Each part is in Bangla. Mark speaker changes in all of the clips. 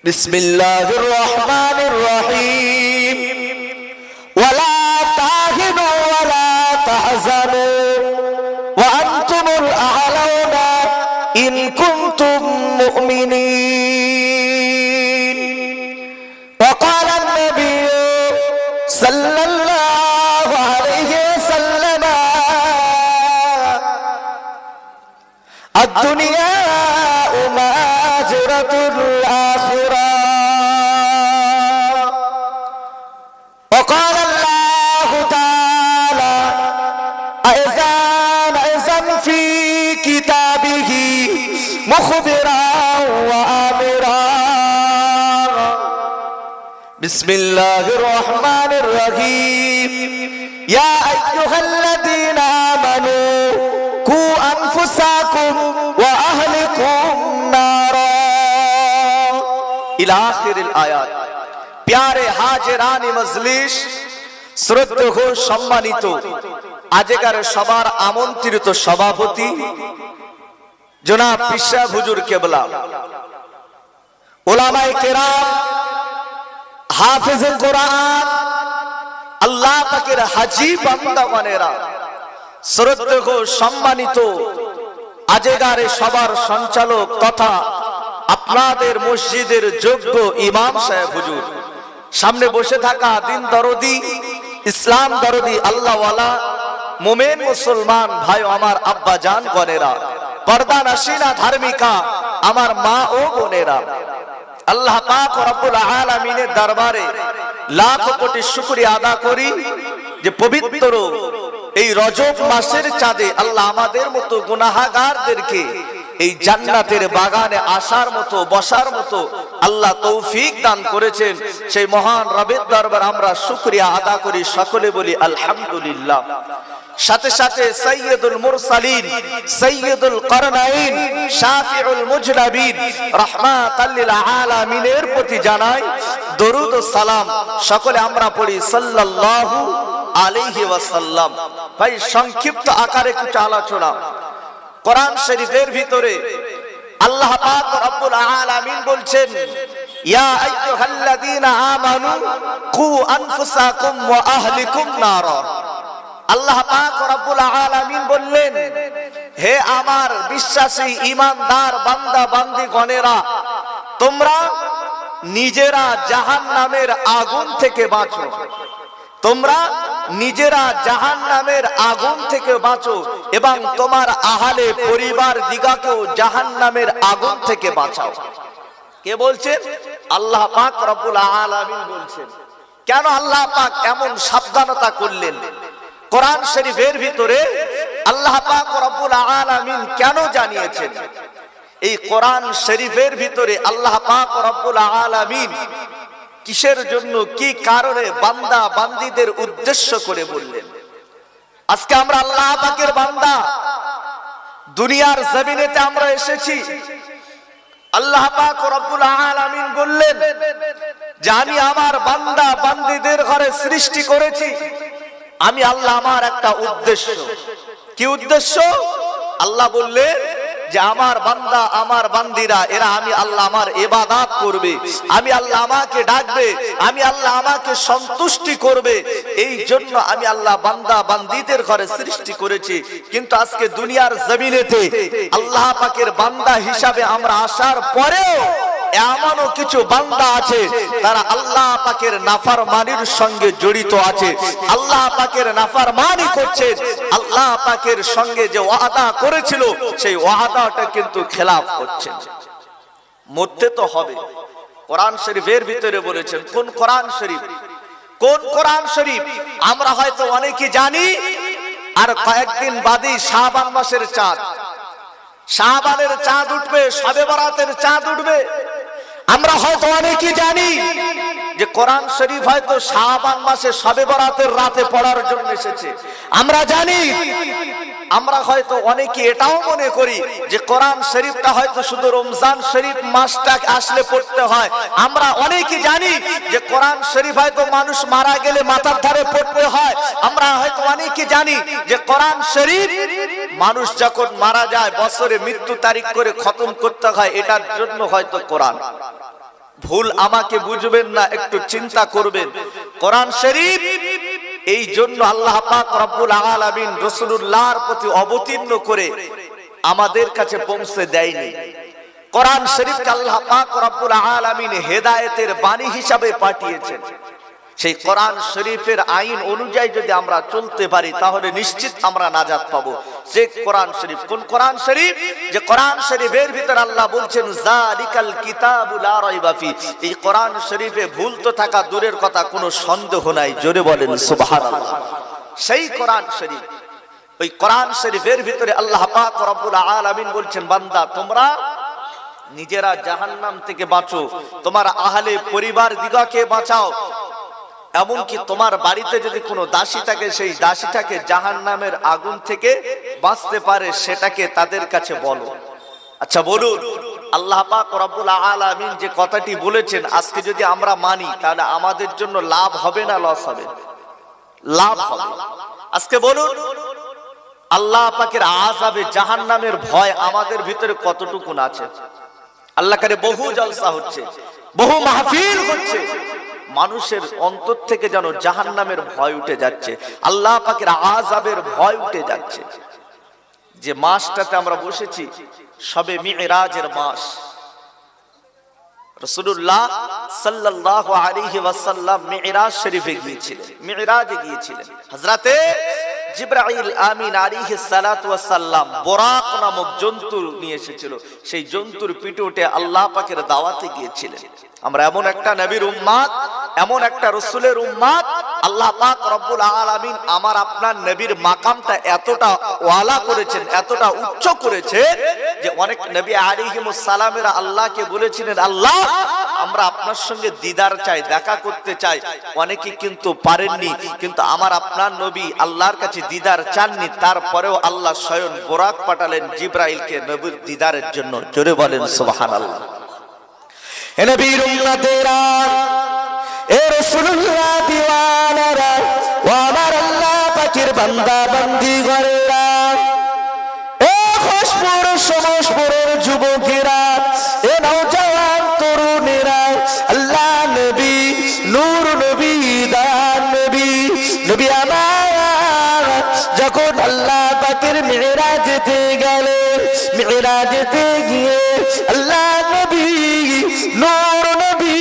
Speaker 1: বিসমিল্লাহির রহমানির রহিম ওয়ালা তাহিনু ওয়ালা তাহজানু ওয়া আনতুমুল আ'লাউনা ইন কুনতুম মুমিনিন ওয়া ক্বালা আন-নাবিয়্যু সাল্লাল্লাহু আলাইহি ওয়াসাল্লাম আদ-দুনিয়া মাজরাতুল আখিরা ওয়া ক্বালা আল্লাহু তাআলা আইযান ফি কিতাবিহি মুখবিরান ওয়া আমিরা বিসমিল্লাহির রহমানির রহিম ইয়া আইয়ুহাল্লাযীনা আমানু কু আনফুসাকুম ওয়া আহলিকুম নারা ইলা আখিরিল আয়াত। প্যারে হাজিরানে মজলিস, শ্রদ্ধেয় সম্মানিত আজকের সবার আমন্ত্রিত সভাপতি জনাব পীর সাহেব হুজুর কেবলা, উলামায়ে কেরাম, হাফেজে কোরআন, আল্লাহ পাকের হাজী বান্দাগণেরা, শ্রদ্ধেয় সম্মানিত আজকের সবার সঞ্চালক তথা আপনাদের মসজিদের যোগ্য ইমাম সাহেব হুজুর, সামনে বসে থাকা দিন দরদি, ইসলাম দরদি, আল্লাহওয়ালা মুমিন মুসলমান ভাই আমার আব্বা জান গণেরা, পর্দা নাশিনা ধার্মিকা আমার মা ও বোনেরা, আল্লাহ পাক রব্বুল আলামিনের দরবারে লাখ কোটি শুকরিয়া আদা করি যে পবিত্র এই রজব মাসের চাঁদে আল্লাহ আমাদের মতো গুনাহগারদেরকে এই জান্নাতের বাগানে আসার মতো, বসার মতো আল্লাহ তৌফিক দান করেছেন। সেই মহান রবের দরবারে আমরা শুকরিয়া আদা করি, সকলে বলি আলহামদুলিল্লাহ। সাথে সাথে সাইয়্যিদুল মুরসালিন, সাইয়্যিদুল করনাইন, শাফিউল মুজনাবিন, রাহমাতাল লিল আলামিনের প্রতি জানাই দরুদ ও সালাম। সকলে আমরা পড়ি সাল্লাল্লাহু আলাইহি ওয়াসাল্লাম। ভাই সংক্ষিপ্ত আকারে কিছু আলোচনা। কোরআন শরীফের ভিতরে আল্লাহ পাক রব্বুল আলামিন বলছেন, ইয়া আইয়ুহাল্লাযীনা আমানু কু আনফুসাকুম ওয়া আহলিকুম নারা। আল্লাহ পাক রব্বুল আলামিন বললেন, হে আমার বিশ্বাসী ঈমানদার বান্দা বান্দি গণেরা, তোমরা নিজেরা জাহান্নামের আগুন থেকে বাঁচো, তোমরা নিজেরা জাহান্নামের আগুন থেকে বাঁচো এবং তোমার আহলে পরিবার দিগাকেও জাহান্নামের আগুন থেকে বাঁচাও। কে বলছেন? আল্লাহ পাক রব্বুল আলামিন বলছেন। কেন আল্লাহ পাক এমন সাবধানতা করলেন? কোরআন শরীফের ভিতরে আল্লাহ পাক রব্বুল আলামিন কেন জানিয়েছেন? এই কোরআন শরীফের ভিতরে আল্লাহ পাক রব্বুল আলামিন কিসের জন্য, কি কারণে বান্দা বান্দীদের উদ্দেশ্য করে বললেন? আজকে আমরা আল্লাহ পাকের বান্দা, দুনিয়ার জমিনেতে আমরা এসেছি। আল্লাহ পাক রব্বুল আলামিন বললেন যে আমি আমার বান্দা বান্দীদের ঘরে সৃষ্টি করেছি। আমি আল্লাহ আমার একটা উদ্দেশ্য। কি উদ্দেশ্য? আল্লাহ বললেন যে আমার বান্দা আমার বান্দিরা এরা আমি আল্লাহ আমার ইবাদত করবে, আমি আল্লাহ আমাকে ডাকবে, আমি আল্লাহ আমাকে সন্তুষ্টি করবে। এই জন্য আমি আল্লাহ বান্দা বান্দীদের ঘরে সৃষ্টি করেছি। কিন্তু আজকে দুনিয়ার জমিনেতে আল্লাহ পাকের বান্দা হিসাবে আমরা আসার পরেও এমনও কিছু বান্দা আছে তারা আল্লাহ পাকের নাফরমানির সঙ্গে জড়িত আছে, আল্লাহ পাকের নাফরমানি করছে, আল্লাহ পাকের সঙ্গে যে ওয়াদা করেছিল সেই ওয়াদাটা কিন্তু খেলাফ করছে। মরতে তো হবে। কোরআন শরীফের ভিতরে বলেছেন। কোন কোরআন শরীফ? কোন কোরআন শরীফ? আমরা হয়তো অনেকে জানি, আর কয়েকদিন বাদেই শাবান মাসের চাঁদ, শাবানের চাঁদ উঠবে, শবে বরাতের চাঁদ উঠবে। আমরা হয়তো অনেকেই জানি যে কোরআন শরীফ হয়তো শাবান মাসে শবে বরাতের রাতে পড়ার জন্য এসেছে। আমরা জানি, আমরা হয়তো অনেকে এটাও মনে করি যে কোরআন শরীফটা হয়তো শুধু রমজান শরীফ মাসটা আসলে পড়তে হয়। আমরা অনেকে জানি যে কোরআন শরীফ হয়তো মানুষ মারা গেলে মাথার ধারে পড়তে হয়। আমরা হয়তো অনেকে জানি যে কোরআন শরীফ মানুষ যখন মারা যায় বছরে মৃত্যু তারিখ করে খতম করতে হয়, এটার জন্য হয়তো কোরআন। ভুল আমাকে বুঝবেন না, একটু চিন্তা করবেন। কোরআন শরীফ এই জন্য আল্লাহ পাক রব্বুল আলামিন রাসূলুল্লাহর প্রতি অবতীর্ণ করে আমাদের কাছে পৌঁছে দেয়নি। কোরআন শরীফকে আল্লাহ পাক রব্বুল আলামিন হেদায়েতের বাণী হিসাবে পাঠিয়েছেন। সেই কোরআন শরীফের আইন অনুযায়ী যদি আমরা চলতে পারি তাহলে নিশ্চিত আমরা নাজাত পাবো। যে কোরআন শরীফ, কোন কোরআন শরীফ? যে কোরআন শরীফের ভিতর আল্লাহ বলছেন যালিকাল কিতাবু লা রাইবা ফি। এই কোরআন শরীফে ভুল তো থাকা দূরের কথা, কোনো সন্দেহ নাই। জোরে বলেন সুবহানাল্লাহ। সেই কোরআন শরীফ, ওই কোরআন শরীফের ভিতরে আল্লাহ পাক রব্বুল আলামিন বলছেন, বান্দা তোমরা নিজেরা জাহান্নাম থেকে বাঁচো, তোমার আহলে পরিবার দিগকে বাঁচাও, এমনকি তোমার বাড়িতে যদি কোনো দাসী থাকে সেই দাসীটাকে জাহান্নামের আগুন থেকে বাঁচতে পারে সেটাকে তাদের কাছে বলো। আচ্ছা বলুন, আল্লাহ পাক রব্বুল আলামিন যে কথাটি বলেছেন আজকে যদি আমরা মানি তাহলে আমাদের জন্য লাভ হবে না লস হবে? লাভ হবে। আজকে বলুন, আল্লাহ পাকের আযাবে জাহান্নামের ভয় আমাদের ভিতরে কতটুকু আছে? আল্লাহ করে বহু জলসা হচ্ছে, বহু মাহফিল হচ্ছে, মানুষের অন্তর থেকে যেন জাহান্নামের ভয় উঠে যাচ্ছে, আল্লাহ পাকের আযাবের ভয় উঠে যাচ্ছে। যে মাসটাতে আমরা বসেছি শবে মিরাজের মাস, রাসূলুল্লাহ সাল্লাল্লাহু আলাইহি ওয়াসাল্লাম মিরাজ শরীফে গিয়েছিলেন, মিরাজে গিয়েছিলেন। হযরতে জিবরাইল আমিন আলাইহিস সালাতু ওয়াস সালাম বুরাক নামক জন্তু নিয়ে এসেছিল, সেই জন্তুর পিঠে উঠে আল্লাহ পাকের দাওয়াতে গিয়েছিলেন। আমরা এমন একটা নবীর উম্মত, এমন একটা রাসূলের উম্মত, আল্লাহ পাক রব্বুল আলামিন আমার আপনার নবীর মাকামটা এতটা ওয়ালা করেছেন, এতটা উচ্চ করেছে যে অনেক নবী আলাইহিমুস সালামেরা আল্লাহকে বলেছিলেন, আল্লাহ আমরা আপনার সঙ্গে দিদার চাই, দেখা করতে চাই। অনেকে কিন্তু পারেননি, কিন্তু আমার আপনার নবী আল্লাহর কাছে দিদার চাননি, তারপরেও আল্লাহ স্বয়ং বুরাক পাঠালেন জিবরাইলকে নবীর দিদারের জন্য। জোরে বলেন সুবহানাল্লাহ। এ নবীর উম্মতেরা, এ রাসূলুল্লাহ দিওয়ানারা, ও আমার আল্লাহ পাকের বান্দা বান্দীগণেরা, এ খোশপুর সমসপুরের যুবকেরা, এ নওজওয়ান তরুণেরা, আল্লাহ নবী, নূর নবী, দান নবী, নবী আমার যখন আল্লাহ পাকের মিরাজেতে গেলেন, মিরাজেতে গিয়ে আল্লাহ নবী, নূর নবী,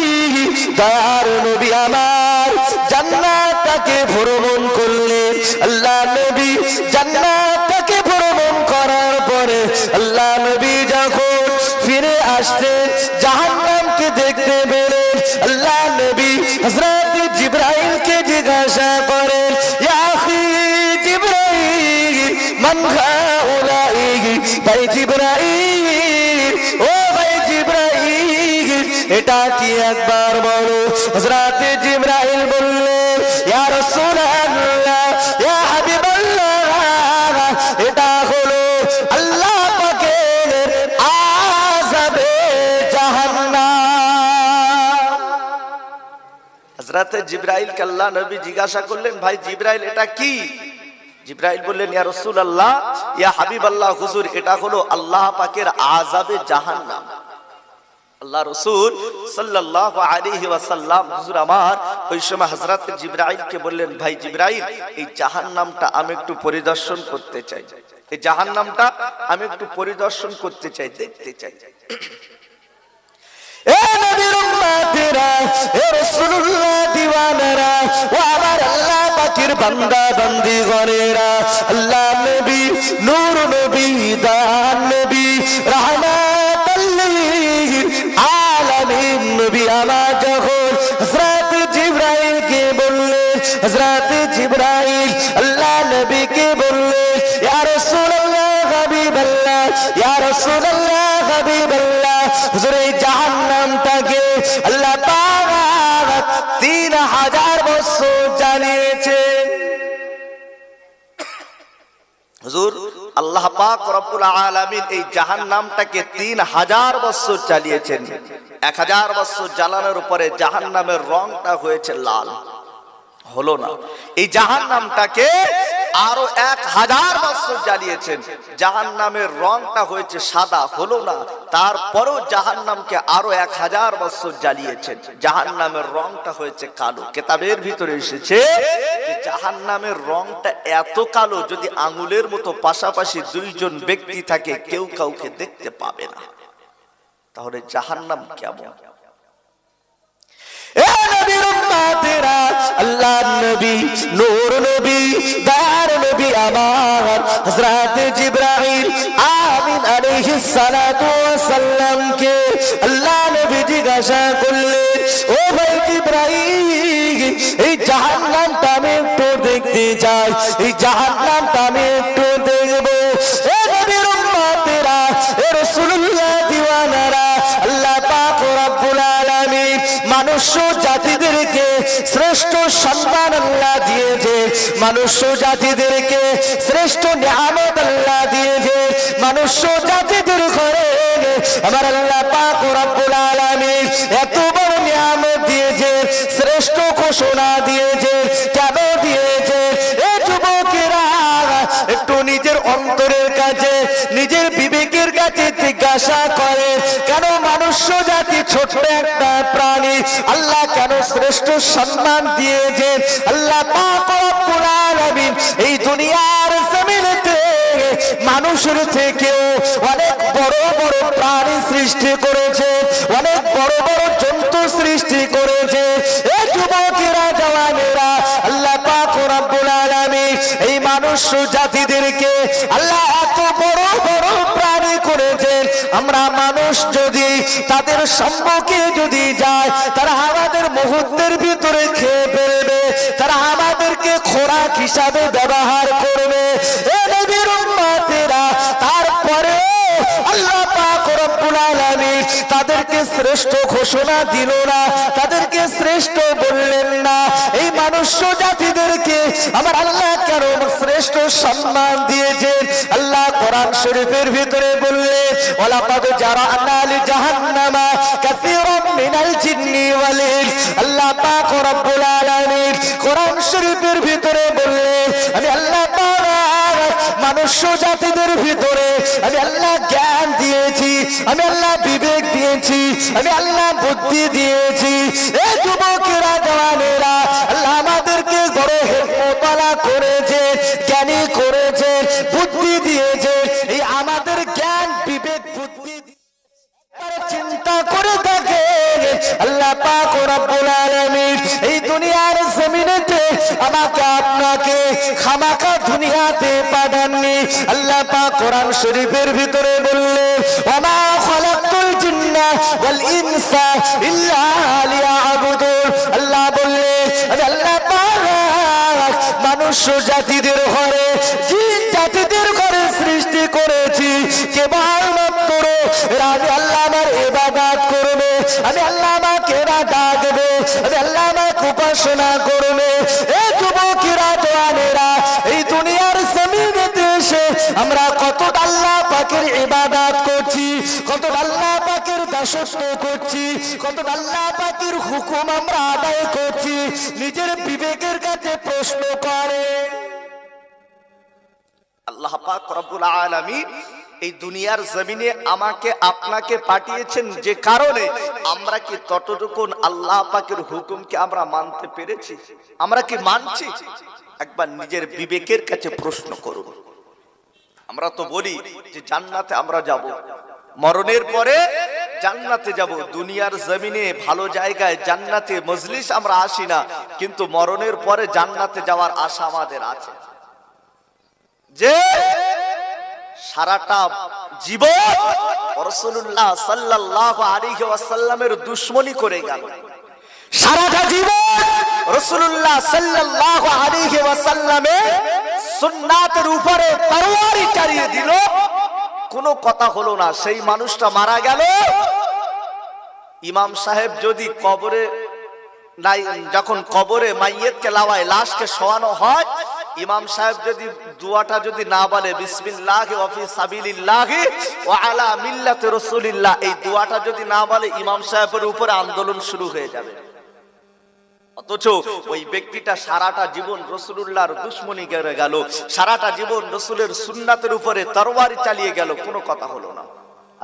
Speaker 1: দয়ার নবী আমার জান্নাতটাকে ভ্রমণ করলেন। আল্লাহ নবী জান্নাতটাকে ভ্রমণ করার পরে আল্লাহ নবী যখন ফিরে আসলেন, জাহান্নামকে দেখতে পেলেন, আল্লাহ নবী হযরত জিবরাইলকে জিজ্ঞাসা করেন, ইয়া আখি জিবরাইল মান হাউলাই? ভাই জিবরাইল, ও ভাই জিবরাইল এটা কি একবার বলো। হযরত জিবরাইল বললেন, ইয়া রাসূলুল্লাহ, ইয়া হাবিবাল্লাহ, এটা হলো আল্লাহ পাকের আযাবে জাহান্নাম। হযরত জিবরাইলকে আল্লাহ নবী জিজ্ঞাসা করলেন, ভাই জিবরাইল এটা কি? জিবরাইল বললেন, ইয়া রাসূলুল্লাহ, ইয়া হাবিবাল্লাহ, হুজুর এটা হলো আল্লাহ পাকের আযাবে জাহান্নাম। আল্লাহ রাসূল সাল্লাল্লাহু আলাইহি ওয়াসাল্লাম হুজুর আমার ওই সময় হযরত জিবরাইলকে বললেন, ভাই জিবরাইল এই জাহান্নামটা আমি একটু পরিদর্শন করতে চাই, এই জাহান্নামটা আমি একটু পরিদর্শন করতে চাই, দেখতে চাই। এ নবীর উম্মতেরা, এ রাসূলুল্লাহ দিওয়ানারা, ও আমার আল্লাহ পাকের বান্দা বান্দীগণেরা, আল্লাহ নবী, নূর নবী, দান নবী, রাহমাতুল লিল আলামিন নবী আমার যখন হযরত জিবরাইলকে বললেন, হযরত জিবরাইল আল্লাহ নবীকে বললেন, ইয়া রাসূলুল্লাহ হাবিবাল্লাহ, ইয়া রাসূলুল্লাহ হাবিবাল্লাহ, হুজুর এই জাহান্নামটাকে আল্লাহ পাক 3000 বছর জ্বালিয়েছেন। হুজুর আল্লাহ পাক রব্বুল আলামিন এই জাহান্নামটাকে 3000 বছর চালিয়েছেন। 1000 বছর জ্বালানোর পরে জাহান্নামের রংটা হয়েছে লাল। হলো না। এই জাহান্নামটাকে আরো 1000 বছর জ্বালিয়েছেন, জাহান্নামের রংটা হয়েছে সাদা, হলো না। তারপরেও জাহান্নামকে আরো 1000 বছর জ্বালিয়েছেন, জাহান্নামের রংটা হয়েছে কালো। কিতাবের ভিতরে এসেছে যে জাহান্নামের রংটা এত কালো, যদি আঙ্গুলের মতো পাশাপাশি দুইজন ব্যক্তি থাকে কেউ কাউকে দেখতে পাবে না। তাহলে জাহান্নাম কেমন? আল্লাহ নবী, নূর নবী, দার নবী আমার হযরত জিবরাইল আমিন আলাইহিস সালাতু ওয়াস সালামকে আল্লাহ নবী জিজ্ঞাসা করলেন, ও ভাই জিবরাইল, এই জাহান্নামটা আমি একটু দেখতে চাই, এই জাহান্নামটা আমি একটু দেখব। এ নবীর উম্মতেরা, এ রাসূলুল্লাহ দিওয়ানারা, আল্লাহ পাক রব্বুল আলামিন মানুষ্য জাতিদেরকে শ্রেষ্ঠ সম্মান আল্লাহ দিয়েছে, মানুষ্য জাতিদেরকে শ্রেষ্ঠ নিয়ামত আল্লাহ দিয়েছে, মানুষ্য জাতিদের ঘরে আমার আল্লাহ পাক রব্বুল আলামিন এত বড় নিয়ামত দিয়েছে, শ্রেষ্ঠ ঘোষণা দিয়েছে। কেন দিয়েছে? এই যুবকেরা একটু নিজের অন্তরের কাছে, নিজের বিবেকের কাছে জিজ্ঞাসা করে, কেন মানুষ্য জাতি ছোট্ট একটা প্রাণী, আল্লাহ কেন শ্রেষ্ঠ সম্মান দিয়েছে? আল্লাহ পাক রব্বুল আলামিন এই দুনিয়ার জমিনেতে মানুষের থেকেও অনেক বড় বড় প্রাণী সৃষ্টি করেছে, অনেক বড় বড় জন্তু সৃষ্টি করেছে। এই যুবকেরা, জওয়ানেরা, আল্লাহ পাক রব্বুল আলামিন এই মানুষ জাতিদেরকে আল্লাহ এত বড় বড় প্রাণী করেছেন। আমরা মানুষ যদি তাদের সম্মুখে যদি যায়, তারা আমাদের মুহূর্তের ভিতরে খেয়ে ফেলবে, তারা আমাদেরকে খোরাক হিসাবে ব্যবহার করবে। এ নবীর উম্মতেরা, তারপরে আল্লাহ পাক রব্বুল আলামিন তাদেরকে শ্রেষ্ঠ ঘোষণা দিল না, তাদেরকে শ্রেষ্ঠ বললেন না। এই মানুষ্য জাতিদেরকে আমার আল্লাহ কেন শ্রেষ্ঠ সম্মান দিয়েছেন? আল্লাহ কোরআন শরীফের ভিতরে বললেন, ওয়ালাকাদ জারা'না লিজাহান্নামা কাসীরাম মিনাল জিন্নি ওয়াল ইনস। আল্লাহ পাক রব্বুল আলামিন কোরআন শরীফের ভিতরে বললেন, আমি আল্লাহ পাক মানুষ্য জাতিদের ভিতরে আমি আল্লাহ জ্ঞান দিয়েছি, আমি আল্লাহ বিবেক দিয়েছি, আমি আল্লাহ বুদ্ধি দিয়েছি। এই যুবকেরা, জওয়ানেরা, আল্লাহ আমাদেরকে বড় হিকমতওয়ালা করেছে, জ্ঞানী করেছে, বুদ্ধি দিয়েছে। এই আমাদের জ্ঞান বিবেক বুদ্ধি চিন্তা করে থাকে আল্লাহ পাক রব্বুল আলামিন এই দুনিয়ার জমিনেতে আমাকে আপনাকে খামাখা দুনিয়াতে পাঠাননি। আল্লাহ পাক কোরআন শরীফের ভিতরে বললেন, ওয়া খালাকতুল জিন্না ওয়াল ইনসা ইল্লা লিয়াবুদুন। আল্লাহ বললেন, আমি আল্লাহ পাক মানুষ জাতিদের ঘরে, জিন জাতিদের ঘরে সৃষ্টি করেছি কেবলমাত্র এরা আমি আল্লাহ আমার ইবাদত করবে, আমি আল্লাহ আমাকে ডাকবে, আমি আল্লাহ আমাকে উপাসনা করবে। এই যুবকেরা, জওয়ানেরা, এই দুনিয়ার জমিনেতে এসে আমরা কত আল্লাহ পাকের ইবাদত করছি, কত আল্লাহ পাকের দাসত্ব করছি, কত আল্লাহ পাকের হুকুম আমরা আদায় করছি। নিজের বিবেকের কাছে প্রশ্ন করে। আল্লাহ পাক রব্বুল আলামিন এই দুনিয়ার জমিনে আমাকে আপনাকে পাঠিয়েছেন যে কারণে, আমরা কি ততটুকুন আল্লাহ পাকের হুকুমকে আমরা মানতে পেরেছি? আমরা কি মানছি? একবার নিজের বিবেকের কাছে প্রশ্ন করুন। আমরা তো বলি যে জান্নাতে আমরা যাব, মরণের পরে জান্নাতে যাব। দুনিয়ার জমিনে ভালো জায়গায় জান্নাতে মজলিস আমরা আসি না, কিন্তু মরণের পরে জান্নাতে যাওয়ার আশা আমাদের আছে। যে সারাটা জীবন রাসূলুল্লাহ সাল্লাল্লাহু আলাইহি ওয়াসাল্লামের দুশমনি করে গেল, সারাটা জীবন রাসূলুল্লাহ সাল্লাল্লাহু আলাইহি ওয়াসাল্লামের সুন্নাতের উপরে তরবারি চালিয়ে দিল, কোনো কথা হলো না। সেই মানুষটা মারা গেল। ইমাম সাহেব যদি কবরে নাই, যখন কবরে মাইয়িতকে লাওয়ায় লাশকে শোয়ানো হয়, ইমাম সাহেব যদি দোয়াটা যদি না বলে বিসমিল্লাহি ওয়া ফি সাবিলিল্লাহি ওয়া আলা মিল্লাতি রাসূলিল্লাহ, এই দোয়াটা যদি না বলে ইমাম সাহেবের উপরে আন্দোলন শুরু হয়ে যাবে। অথচ ওই ব্যক্তিটা সারাটা জীবন রাসূলুল্লাহর দুশমনি করে গেল, সারাটা জীবন রাসূলের সুন্নাতের উপরে তরবারি চালিয়ে গেল, কোনো কথা হলো না।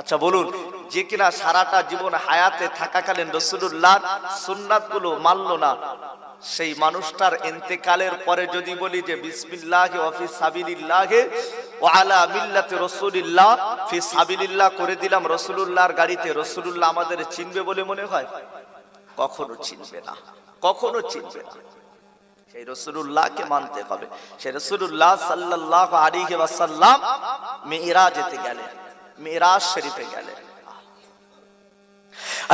Speaker 1: আচ্ছা বলুন, যে কিনা সারাটা জীবন হায়াতে থাকাকালীন রাসূলুল্লাহর সুন্নাতগুলো মানলো না, সেই মানুষটার ইন্তেকালের পরে যদি বলি যে বিসমিল্লাহি ওয়া ফি সাবিলিল্লাহি ওয়া আলা মিল্লাতি রাসূলিল্লাহ ফি সাবিলিল্লাহ করে দিলাম রাসূলুল্লাহর গাড়িতে, রাসূলুল্লাহ আমাদের চিনবে বলে মনে হয়? কখনো চিনবে না, কখনো চিনবে না। সেই রাসূলুল্লাহকে মানতে হবে। সেই রাসূলুল্লাহ সাল্লাল্লাহু আলাইহি ওয়াসাল্লাম মিরাজেতে গেলেন, মিরাজ শরীফে গেলেন।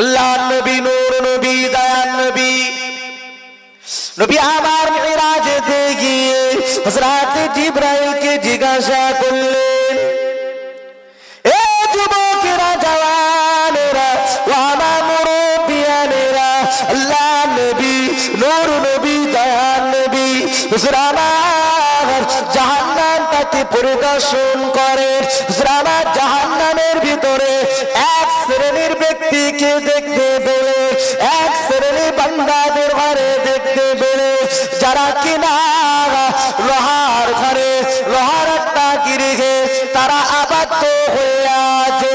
Speaker 1: আল্লাহর নবী, নূর নবী, দয়ার নবী, নবী আমার মিরাজেতে গিয়ে হযরত জিবরাইলকে জিজ্ঞাসা করলেন, এ যুবকেরা, জওয়ানেরা, ওয়ানা মুরব্বিয়ানেরা, আল্লাহর নবী, নূর নবী, দয়ার নবী, হুজুর আমার জাহান্নামটাকে পরিদর্শন করেন। হুজুর আমার জাহান্নামের ভিতরে এক শ্রেণীর ব্যক্তিকে দেখতে পেলে, এক শ্রেণীর বান্দাদের ঘরে দেখতে পেলে, যারা কিনা লোহার ঘরে, লোহার একটা গৃহে তারা আবদ্ধ হয়ে আছে।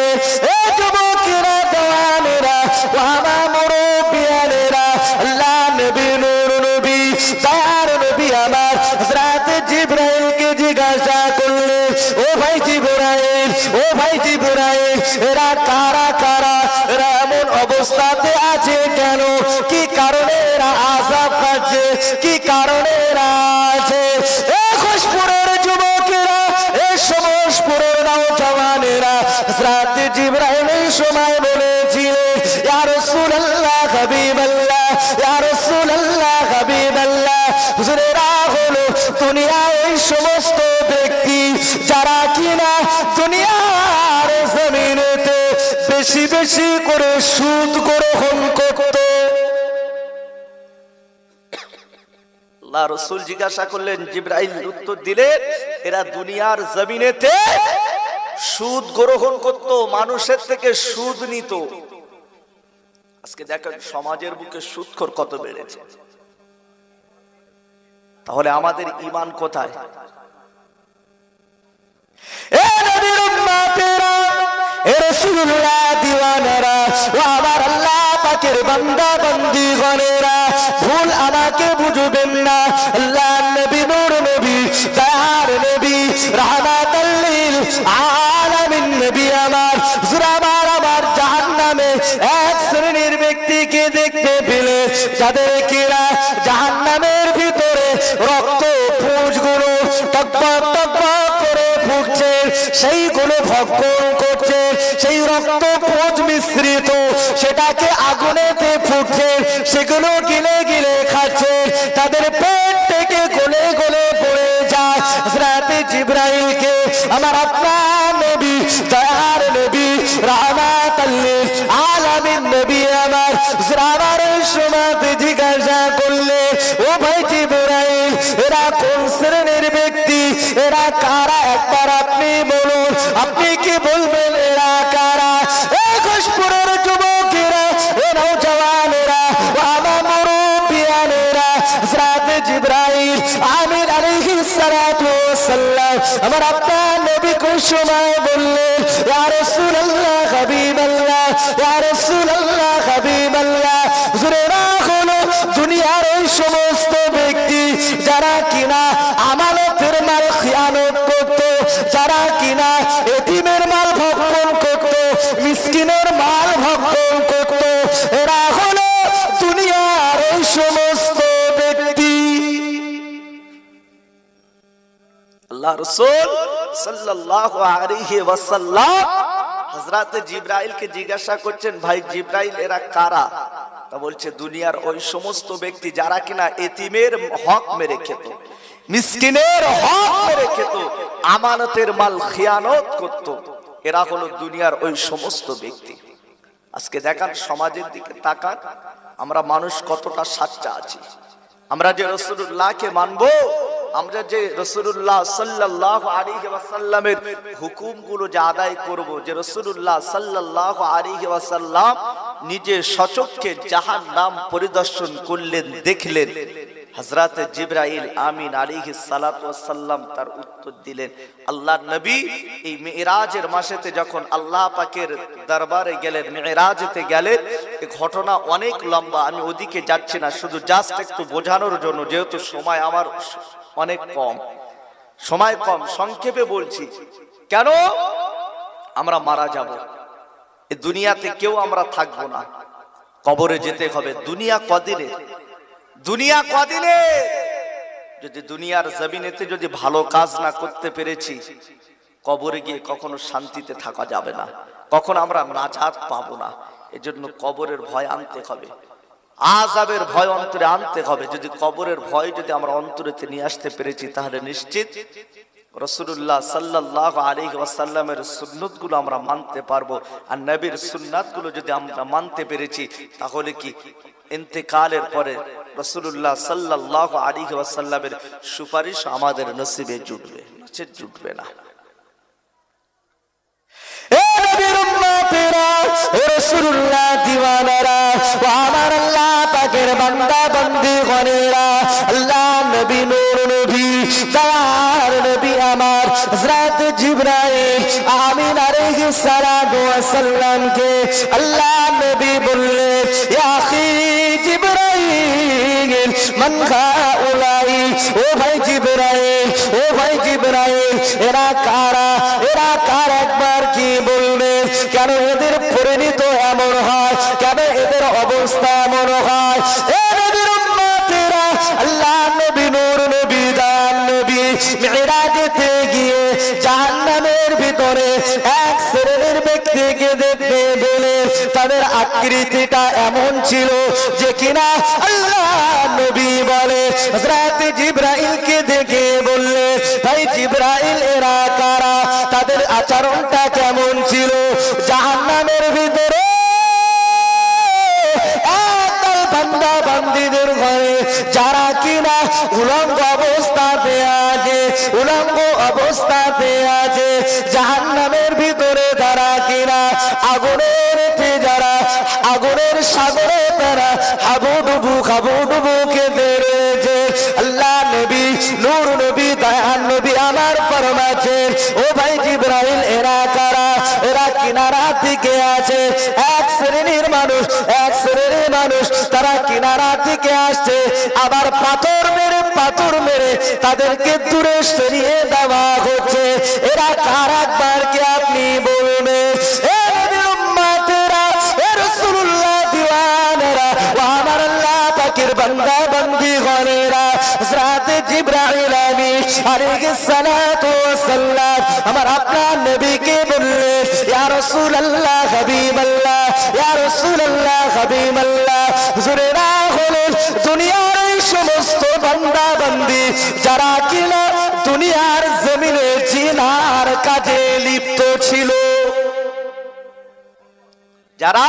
Speaker 1: এ যুবকেরা, জওয়ানেরা, ওয়ানা মুরব্বিয়ানেরা, আল্লাহ নবী, নূর নবী, দয়ার নবী আমার হযরত জিবরাইলকে জিজ্ঞাসা করলেন, ও ভাই জিবরাইল, ও ভাই জিবরাইল, এরা কারা কারা, এরা এমন অবস্থাতে আছে কেন, কি কারণে এরা আযাব খাচ্ছে, কি কারণে এরা আছে? এ খুশপুরের যুবকেরা, এ সমসপুরের নওজওয়ানেরা হযরত জিবরাইল এই সময় বলেছিলেন, ইয়া রাসূলুল্লাহ, হাবিবাল্লাহ, ইয়া রাসূলুল্লাহ, হাবিবাল্লাহ, হুজুরেরা হলো দুনিয়ার এই সমস্ত ব্যক্তি যারা কিনা দুনিয়ার জমিনেতে বেশি বেশি করে সুদ গ্রহণ করত। আল্লাহ রাসূল জিজ্ঞাসা করলেন, জিবরাইল উত্তর দিলেন, এরা দুনিয়ার জমিনেতে সুদ গ্রহণ করত, মানুষের থেকে সুদ নিত। আজকে দেখেন সমাজের বুকে সুদখোর কত বেড়েছে। তাহলে আমাদের ঈমান কোথায়? এ নবীর উম্মতেরা, এ রাসূলুল্লাহ দিওয়ানারা, ও আমার আল্লাহ পাকের বান্দা বান্দীগণেরা, ভুল আমাকে বুঝবেন না। আল্লাহ নবী, নূর নবী, দয়ার নবী, রাহমাতাল লিল আলামিন নবী আমার, হুজুর আমার জাহান্নামে এক শ্রেণীর ব্যক্তিকে দেখতে পেলে, যাদের কিনা জাহান্নামের ভিতরে রক্ত পুঁজগুলো টকবক টকবক করে ফুটছে, সেইগুলো ভক্ষণ করছে, সেই রক্ত পুঁজ মিশ্রিত সেটাকে আগুনেতে ফুটছে, সেগুলো গিলে গিলে খাচ্ছে, তাদের পেট থেকে গলে গলে পড়ে যায়। হযরত জিবরাইলকে আমার আপনার নবী, দয়ার নবী, রাহমাতাল লিল আলামিন নবী আমার হুজুর আমার সময় জিজ্ঞাসা করলে, ও ভাই জিবরাইল, এরা কোন শ্রেণীর ব্যক্তি, এরা কারা, একবার আপনি বলুন, আপনি কি বলবেন এরা কারা? এই খুশপুরের যুবকেরা, এ নওজওয়ানেরা, আমার মুরব্বিয়ানেরা, হযরত জিবরাইল আমিন আলাইহিস সালাতু ওয়াস সালাম আমার আপনার নবী কোন সময় বললেন, ইয়া রাসূলুল্লাহ, হাবিবাল্লাহ, ইয়া রাসূলুল্লাহ, হাবিবাল্লাহ, হুজুরেরা হলো দুনিয়ার ওই সমস্ত ব্যক্তি যারা কিনা আমানতের মাল খিয়ানত করত, যারা কিনা এতিমের মাল ভক্ষণ করত, মিসকিনের মাল ভক্ষণ করত, এরা হলো দুনিয়ার ওই সমস্ত ব্যক্তি। আল্লাহ রাসূল সাল্লাল্লাহু আলাইহি ওয়াসাল্লাম হযরত জিবরাইলকে জিজ্ঞাসা করছেন, ভাই জিবরাইল, এরা কারা? তা বলছে, দুনিয়ার ওই সমস্ত ব্যক্তি যারা কিনা এতিমের হক মেরে খেত, মিসকিনের হক মেরে খেত, আমানতের মাল খিয়ানত করত, এরা হলো দুনিয়ার ওই সমস্ত ব্যক্তি। আজকে দেখান সমাজের দিকে তাকান, আমরা মানুষ কতটা সাচ্চা আছি। আমরা যে রাসূলুল্লাহকে মানবো, আমরা যে রাসূলুল্লাহ সাল্লাল্লাহু আলাইহি ওয়াসাল্লামের হুকুমগুলো যে আদায় করব, যে রাসূলুল্লাহ সাল্লাল্লাহু আলাইহি ওয়াসাল্লাম নিজে সচক্ষে জাহান্নাম পরিদর্শন করলেন, দেখলেন। হযরতে জিবরাইল আমিন আলাইহিস সালাতু ওয়াস সালাম তার উত্তর দিলেন। আল্লাহর নবী এই মিরাজের মাসেতে যখন আল্লাহ পাকের দরবারে গেলেন, মিরাজেতে গেলেন, এই ঘটনা অনেক লম্বা, আমি ওদিকে যাচ্ছি না, শুধু জাস্ট একটু বোঝানোর জন্য, যেহেতু সময় আমার অনেক কম, সময় কম, সংক্ষেপে বলছি। কেন? আমরা মারা যাব, এই দুনিয়াতে কেউ আমরা থাকবো না, কবরে যেতে হবে। দুনিয়া কদিনে, দুনিয়া কদিনে? যদি দুনিয়ার জমিনেতে যদি ভালো কাজ না করতে পেরেছি, কবরে গিয়ে কখনো শান্তিতে থাকা যাবে না, কখনো আমরা নাজাত পাবো না। এজন্য কবরের ভয় আনতে হবে, আযাবের ভয় অন্তরে আনতে হবে। যদি কবরের ভয় যদি আমরা অন্তরেতে নিয়ে আসতে পেরেছি, তাহলে নিশ্চিত রাসূলুল্লাহ সাল্লাল্লাহু আলাইহি ওয়াসাল্লামের সুন্নাতগুলো আমরা মানতে পারবো। আর নবীর সুন্নাতগুলো যদি আমরা মানতে পেরেছি, তাহলে কি ইন্তেকালের পরে রাসূলুল্লাহ সাল্লাল্লাহু আলাইহি ওয়াসাল্লামের সুপারিশ আমাদের নসিবে জুটবে, নচেৎ জুটবে না। এ নবীর উম্মতেরা, এ রাসূলুল্লাহ দিওয়ানারা, ও আমার আল্লাহ পাকের বান্দা বান্দি গণেরা, আল্লাহ নবী নূর নবী দয়ার নবী আমার হযরত জিবরাইল আমিন আলাইহিস সালাতু ওয়াস সালামকে আল্লাহ নবী বললেন, ইয়া আখি জিবরাইল মান হাউলাই, ও ভাই জিবরাইল, ও ভাই জিবরাইল, এরা কারা, এরা কার একবার কি বলবেন? কেন এদের পরিণত এমন হয়, কেন এদের অবস্থা এমন হয়? এ নবীর উম্মতেরা, আল্লাহ নবী নূর নবী দান নবী মিরাজেতে গিয়ে জাহান্নামের ভিতরে এক শ্রেণীর ব্যক্তিকে দেখতে পেলে, তাদের আকৃতিটা এমন ছিল যে কিনা আল্লাহ নবী বলে হযরত জিবরাইলকে দেখে বললে, ভাই জিবরাইল এরা কারা, তাদের আচরণটা কেমন ছিল? জাহান্নামের ভিতরে একদল বান্দা বান্দীদের ঘরে যারা কিনা উলঙ্গ অবস্থাতে আছে, উলঙ্গ অবস্থাতে আছে, জাহান্নামের ভিতরে তারা কিনা আগুনের যারা আগুনের সাগরে তারা হাবুডুবু খাবুডুবু খেতে রয়েছে। আল্লাহ নবী নূর নবী দয়ার নবী আমার ফরমাচ্ছেন, ও ভাই জিবরাইল এরা কারা? এরা কিনারা থেকে আছে, এক শ্রেণীর মানুষ, এক শ্রেণীর মানুষ তারা কিনারা থেকে আসছে, আবার পাথর মেরে তাদেরকে দূরে সরিয়ে দেওয়া হচ্ছে। এরা কারা একবার কি আপনি বলবেন? এ নবীর উম্মতেরা, এ রাসূলুল্লাহ দিওয়ানেরা, ও আমার আল্লাহ পাকের বান্দা বান্দি গণেরা, হযরত জিবরাইল আমিন আলাইহিস সালাতু ওয়াস সালাম আমার আপনার নবীকে বললেন, ইয়া রাসূলুল্লাহ হাবিবাল্লাহ, ইয়া রাসূলুল্লাহ হাবিবাল্লাহ, হুজুরেরা হলেন দুনিয়ার এই সমস্ত বান্দা বান্দি যারা কিনা দুনিয়ার জমিনে জিনার কাজে লিপ্ত ছিল, যারা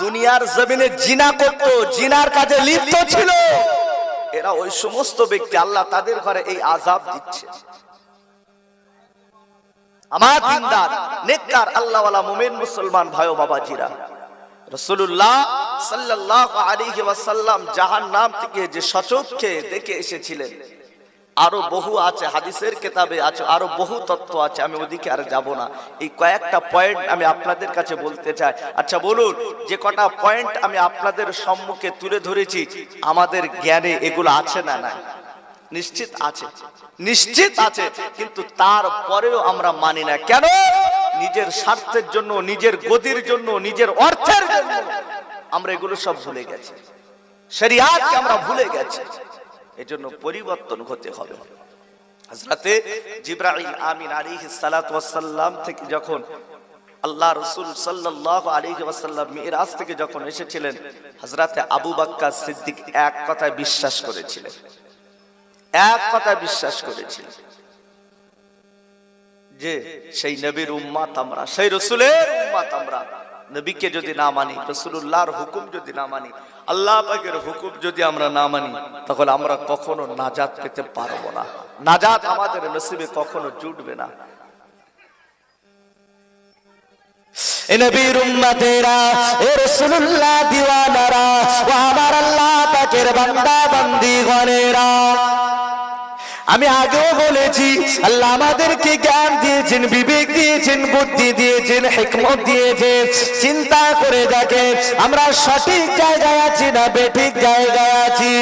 Speaker 1: দুনিয়ার জমিনে জিনা করত, জিনার কাজে লিপ্ত ছিল, এরা ওই সমস্ত ব্যক্তি, আল্লাহ তাদের ঘরে এই আযাব দিচ্ছে। আমার দিনদার নেককার আল্লাহওয়ালা মুমিন মুসলমান ভাই ও বাবাজিরা, রাসূলুল্লাহ সাল্লাল্লাহু আলাইহি ওয়াসাল্লাম জাহান্নাম থেকে যে সচক্ষে দেখে এসেছিলেন, আরো বহু আছে, হাদিসের কিতাবে আছে, আরো বহু তথ্য আছে, আমি ওদিকে আর যাব না। এই কয়েকটা পয়েন্ট আমি আপনাদের কাছে বলতে চাই। আচ্ছা বলুন, যে কটা পয়েন্ট আমি আপনাদের সম্মুখে তুলে ধরেছি, আমাদের জ্ঞানে এগুলো আছে না? না, নিশ্চিত আছে, নিশ্চিত আছে, কিন্তু তারপরেও আমরা মানি না। কেন? নিজের স্বার্থের জন্য, নিজের গদির জন্য, নিজের অর্থের জন্য আমরা এগুলো সব ভুলে গেছি, শরিয়াতকে আমরা ভুলে গেছি। এজন্য পরিবর্তন হতে হবে। হযরতে জিবরাইল আমিন আলাইহিস সালাতু ওয়াস সালাম থেকে যখন আল্লাহ রাসূল সাল্লাল্লাহু আলাইহি ওয়াসাল্লাম মিরাজ থেকে যখন এসেছিলেন, হযরতে আবু বকর সিদ্দিক এক কথায় বিশ্বাস করেছিলেন, এক কথায় বিশ্বাস করেছিলেন যে সেই নবীর উম্মত আমরা, সেই রাসূলের উম্মত আমরা। নবীকে যদি না মানি, রাসূলুল্লাহর হুকুম যদি না মানি, আল্লাহ পাকের হুকুম যদি আমরা না মানি, তাহলে আমরা কখনো নাজাত পেতে পারবো না, নাজাত আমাদের নসিবে কখনো জুটবে না। এ নবীর উম্মতেরা, এ রাসূলুল্লাহ দিওয়ানারা, ও আমার আল্লাহ পাকের বান্দা বান্দীগণেরা, আমি আগেও বলেছি আল্লাহ আমাদেরকে জ্ঞান দিয়েছেন, বিবেক দিয়েছেন, বুদ্ধি দিয়েছেন, হিকমত দিয়েছেন। চিন্তা করে দেখে আমরা সঠিক জায়গায় আছি না বেঠিক জায়গায় আছি।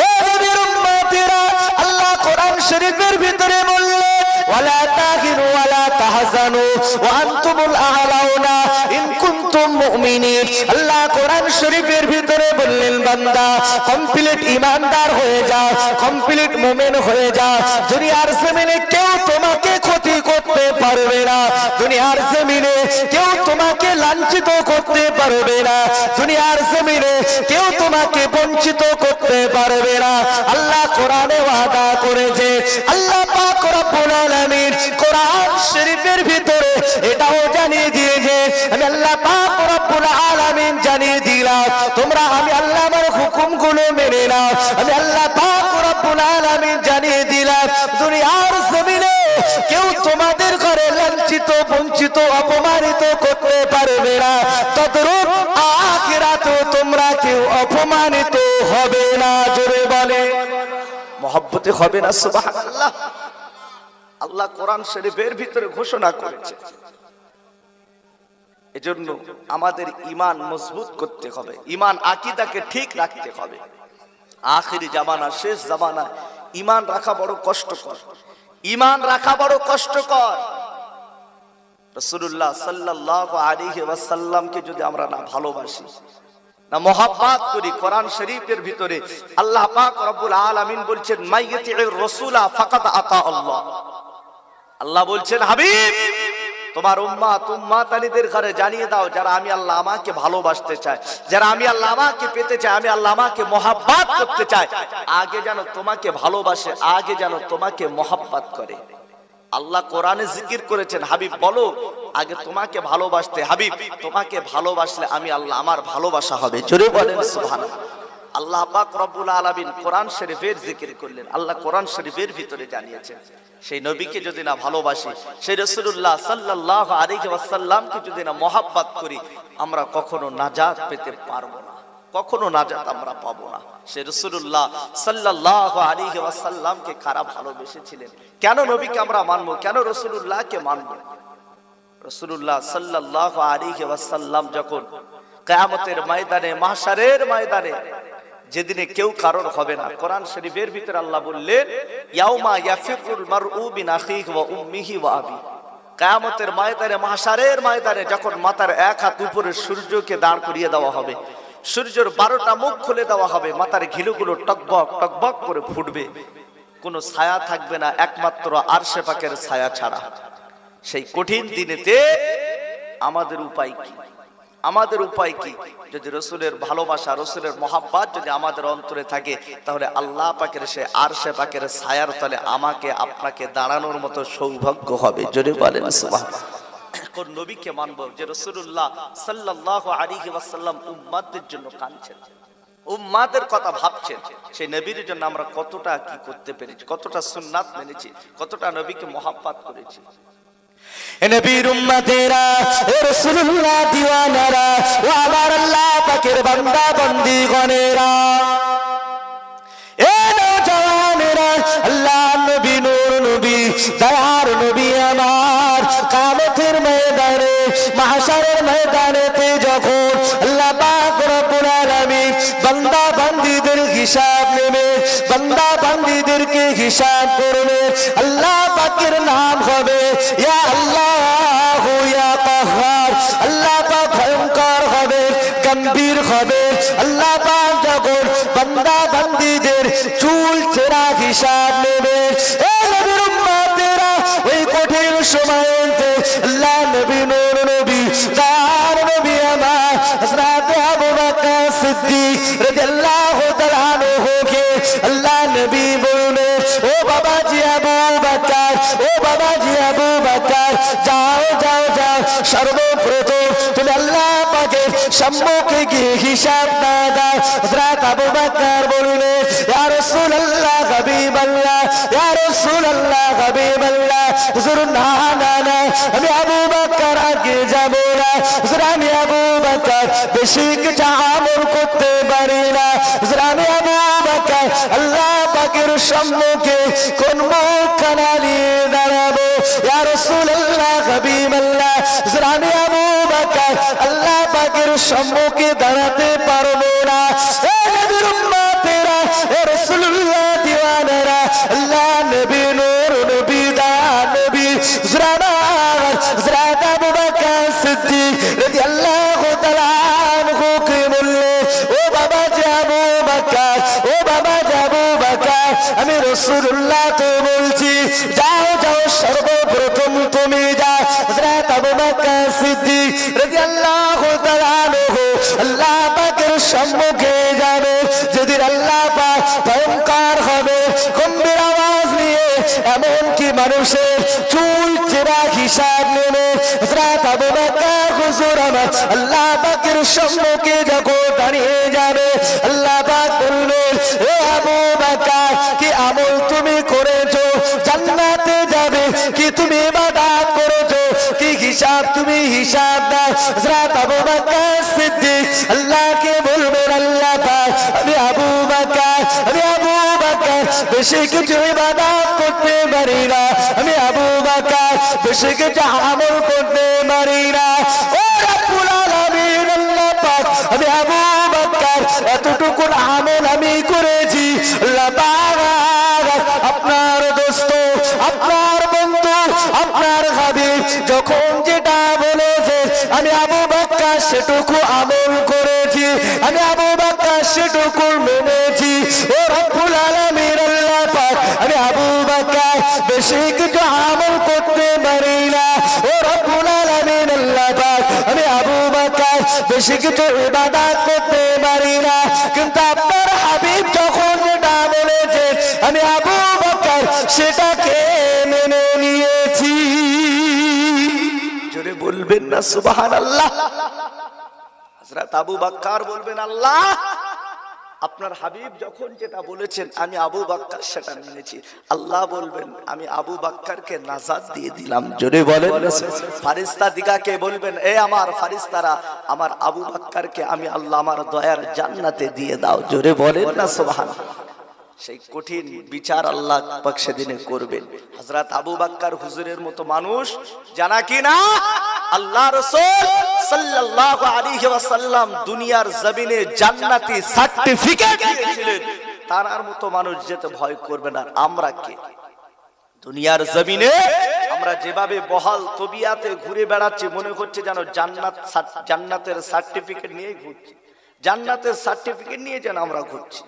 Speaker 1: এ নবীর উম্মতেরা, আল্লাহ কোরআন শরীফের ভিতরে বললেন ওয়ালা তাহিনু ওয়ালা তাহজানু ওয়া আনতুমুল আ'লাউনা ইন কুনতুম মুমিনিন। আল্লাহ কোরআন শরীফের ভিতরে বললেন বান্দা কমপ্লিট ঈমানদার হয়ে যাও, কমপ্লিট মুমিন হয়ে যাও। দুনিয়ার জমিনে কেউ তোমাকে ক্ষতি করতে পারবে না, দুনিয়ার জমিনে কেউ তোমাকে লাঞ্ছিত করতে পারবে না, দুনিয়ার জমিনে কেউ তোমাকে বঞ্চিত করতে পারবে না। আল্লাহ কোরআনে ওয়াদা করেছে, আল্লাহ পাক রব্বুল আলামিন কোরআন শরীফের ভিতরে এটাও জানিয়ে দিয়েছে, আমি আল্লাহ পাক রব্বুল আলামিন জানিয়ে দিলাম তোমরা আমি আল্লাহ আমার হুকুমগুলো মেনে নাও। আমি আল্লাহ পাক রব্বুল আলামিন জানিয়ে দিলাম দুনিয়ার জমিনে কেউ তোমাদের ঘরে লাঞ্ছিত বঞ্চিত অপমানিত করতে পারবে না, তদ্রূপ আখিরাতেও তোমরা কেউ অপমানিত হবে না। জোরে বলে মহব্বতে হবে না সুবহানাল্লাহ। আল্লাহ কোরআন শরীফের ভিতরে ঘোষণা করেছে। এজন্য আমাদের ঈমান মজবুত করতে হবে, ঈমান আকীদাকে ঠিক রাখতে হবে। আখিরি জামানা, শেষ জামানা ঈমান রাখা বড় কষ্টকর, ঈমান রাখা বড় কষ্টকর। রাসূলুল্লাহ সাল্লাল্লাহু আলাইহি ওয়াসাল্লামকে যদি আমরা না ভালোবাসি, না মহব্বত করি, কোরআন শরীফের ভিতরে আল্লাহ পাক রব্বুল আলামিন বলছেন মাইয়াতির রাসূলা ফাকাদ আতা আল্লাহ। আল্লাহ বলছেন হাবিব তোমার উম্মাতানিদের ঘরে জানিয়ে দাও, যারা আমি আল্লাহ আমাকে ভালোবাসতে চায়, যারা আমি আল্লাহ আমাকে পেতে চায়, আমি আল্লাহ আমাকে মহব্বত করতে চায়, আগে যেন তোমাকে ভালোবাসে, আগে যেন তোমাকে মহব্বত করে। আল্লাহ কোরআনে জিকির করেছেন হাবিব বলো আগে তোমাকে ভালোবাসতে, হাবিব তোমাকে ভালোবাসলে আমি আল্লাহ আমার ভালোবাসা হবে। জোরে বলেন সুবহানাল্লাহ। আল্লাহ পাক রব্বুল আলামিন কোরআন শরীফের জিকির করলেন। আল্লাহ কোরআন শরীফের ভিতরে জানিয়েছেন সেই নবীকে যদি না ভালোবাসি, সেই রাসূলুল্লাহ সাল্লাল্লাহু আলাইহি ওয়াসাল্লামকে যদি না মহব্বত করি, আমরা কখনো নাজাত পেতে পারবো না, কখনো নাজাত আমরা পাবো না। সেই রাসূলুল্লাহ সাল্লাল্লাহু আলাইহি ওয়াসাল্লামকে কারা ভালোবেসেছিলেন? কেন নবীকে আমরা মানবো, কেন রাসূলুল্লাহকে মানবো? রাসূলুল্লাহ সাল্লাল্লাহু আলাইহি ওয়াসাল্লাম যখন কিয়ামতের ময়দানে, মাহশারের ময়দানে যেদিনে কেউ কারণ হবে না, কোরআন শরীফের ভিতরে আল্লাহ বললেন ইয়াউমা ইয়াফিরুল মারউ মিন আখিহি ওয়া উম্মিহি ওয়া আবি। কিয়ামতের ময়দানে, মাহশারের ময়দানে যখন মাথার এক হাত উপরে সূর্যকে দাঁড় করিয়ে দেওয়া হবে, সূর্যের 12টা মুখ খুলে দেওয়া হবে, মাথার ঘিলুগুলো টকবক টকবক করে ফুটবে, কোনো ছায়া থাকবে না একমাত্র আরশে পাকের ছায়া ছাড়া। সেই কঠিন দিনেতে আমাদের উপায় কি? আমাদের উপায় কি? যদি রাসূলের ভালোবাসা, রাসূলের মহব্বত যদি আমাদের অন্তরে থাকে, তাহলে আল্লাহ পাকের সে আরশে পাকের ছায়ার তলে আমাকে আপনাকে দাঁড়ানোর মতো সৌভাগ্য হবে। যদি বলেন সুবহানাল্লাহ। কোন নবীকে মানব যে রাসূলুল্লাহ সাল্লাল্লাহু আলাইহি ওয়াসাল্লাম উম্মতদের জন্য কাঁদছেন, উম্মতের কথা ভাবছেন, সেই নবীর জন্য আমরা কতটা কি করতে পেরেছি, কতটা সুন্নাত মেনেছি, কতটা নবীকে মহব্বত করেছি। নবীর উম্মতেরা, রাসূলুল্লাহ দিওয়ানারা, ও আমার আল্লাহ পাকের বান্দা বান্দীগণেরা, এ নওজওয়ানেরা, আল্লাহ নবী নূর নবী দয়ার নবী আমার কিয়ামতের ময়দানে, মাহশারের ময়দানেতে যখন আল্লাহ পাক রব্বুল আলামিন বান্দা বান্দীদের হিসাব নেবে, বান্দা বান্দীদেরকে হিসাব করবে, আল্লাহ পাকের নাম হবে ইয়া আল্লাহ ইয়া কাহ্হার। আল্লাহ পাক ভয়ঙ্কর হবে, গম্ভীর হবে। আল্লাহ পাক যখন বান্দা বান্দীদের চুল চেরা হিসাব নেবে, এ নবীর উম্মতেরা, ওই কঠিন সময়তে আল্লাহ নবী নূর নবী তার নবী আমার হযরত আবু বকর সিদ্দিক রাদিয়াল্লাহু তাআলা আনহুকে আল্লাহ নবী বললেন, ও বাবাজি আবু বকর, ও বাবাজি আবু বকর, যাও যাও যাও, সর্বপ্রথম তুমি আল্লাহ পাকের সম্মুখে গিয়ে হিসাব না দাও। হযরত আবু বকর বললেন, ইয়া রাসূলুল্লাহ হাবিবাল্লাহ, ইয়া রাসূলুল্লাহ হাবিবাল্লাহ, হুজুর না না না, আমি আবু বকর আগে যাব না,
Speaker 2: আমি আবু বকর বেশি কিছু আমল করতে পারি না, আমি আবু বকর আল্লাহ পাকের সম্মুখে কোন মুখখানা নিয়ে দাঁড়াবো? ইয়া রাসূলুল্লাহ হাবিবাল্লাহ, আমি আবু বকর আল্লাহ পাকের সম্মুখে দাঁড়াতে পারবো না। এ নবীর উম্মতেরা, এ রাসূলুল্লাহ দিওয়ানারা, আল্লাহ নবী নূর নবী দা নবী হযরত আবু বকর সিদ্দিক রাদিয়াল্লাহু তাআলা আনহু কে বললেন, ও বাবা আবু বকর, ও বাবা আবু বকর, আমি রাসূলুল্লাহ তো বলছি, যাও যাও সর্বপ্রথম তুমি যাও হযরত আবু বকর সিদ্দিক রাদিয়াল্লাহু তাআলা আনহু আল্লাহ পাকের সম্মুখে যাবে। যেদিন আল্লাহ পাক ভয়ঙ্কর হবে গম্ভীর আওয়াজ নিয়ে, এমনকি মানুষের চুল চেরা হিসাব নেবে, হযরত আবু বকর হুজুর আমার আল্লাহ পাকের সম্মুখে যখন দাঁড়িয়ে যাবে, আল্লাহ পাক বলবেন, ও আবু বকর কি আমল তুমি করেছো জান্নাতে যাবে, কি তুমি ইবাদত করেছো, কি হিসাব তুমি হিসাব দাও। হযরত আবু বকর সিদ্দিক আল্লাহকে বলবেন, আল্লাহ পাক আমি আবু বকর বেশি কিছু ইবাদত করতে পারি না, আমি আবু বকর বেশি কিছু আমল করতে পারি না। ও রব্বুল আলামিন আল্লাহ পাক আমি আবু বকর এতটুকু আমল আমি করেছি, আল্লাহ পাক আপনার দোস্ত, আপনার বন্ধু, আপনার হাবিব যখন যেটা বলেছে আমি আবু বকর সেটুকু আমল করেছি, আমি আবু বকর সেটুকু মেনেছি। ও রব্বুল আলামিন আল্লাহ পাক আমি আবু বকর বেশি কিছু আমল করতে পারি না, ও রব্বুল আলামিন আল্লাহ পাক আমি আবু বকর বেশি কিছু ইবাদত করতে পারি না, কিন্তু আপনার হাবিব যখন যেটা বলেছে আমি আবু বকর সেটাকে মেনে নিয়েছি।
Speaker 1: জোরে বলবেন না সুবহানাল্লাহ। হযরত আবু বকর বলবেন, আল্লাহ আপনার হাবিব যখন যেটা বলেছেন আমি আবু বকর সেটা মেনেছি। আল্লাহ বলবেন, আমি আবু বকরকে নাজাত দিয়ে দিলাম। জোরে বলেন। ফারিস্তা দিগাকে বলবেন, এ আমার ফারিস্তারা, আমার আবু বকরকে আমি আল্লাহ আমার দয়ার জান্নাতে দিয়ে দাও। জোরে বলেন না সুবহানাল্লাহ। সেই কঠিন বিচার আল্লাহ পাক সেদিনে করবেন। হযরত আবু বকর হুজুরের মতো মানুষ জানা কি না, আল্লাহ রাসূল সাল্লাল্লাহু আলাইহি ওয়াসাল্লাম দুনিয়ার জমিনে জান্নাতি সার্টিফিকেট দিয়েছিলেন, তার মতো মানুষ যেতে ভয় করবে না। আমরা কে? দুনিয়ার জমিনে আমরা যেভাবে বহাল তবিয়াতে ঘুরে বেড়াচ্ছি, মনে হচ্ছে যেন জান্নাতের সার্টিফিকেট নিয়ে ঘুরছি, জান্নাতের সার্টিফিকেট নিয়ে যেন আমরা ঘুরছি।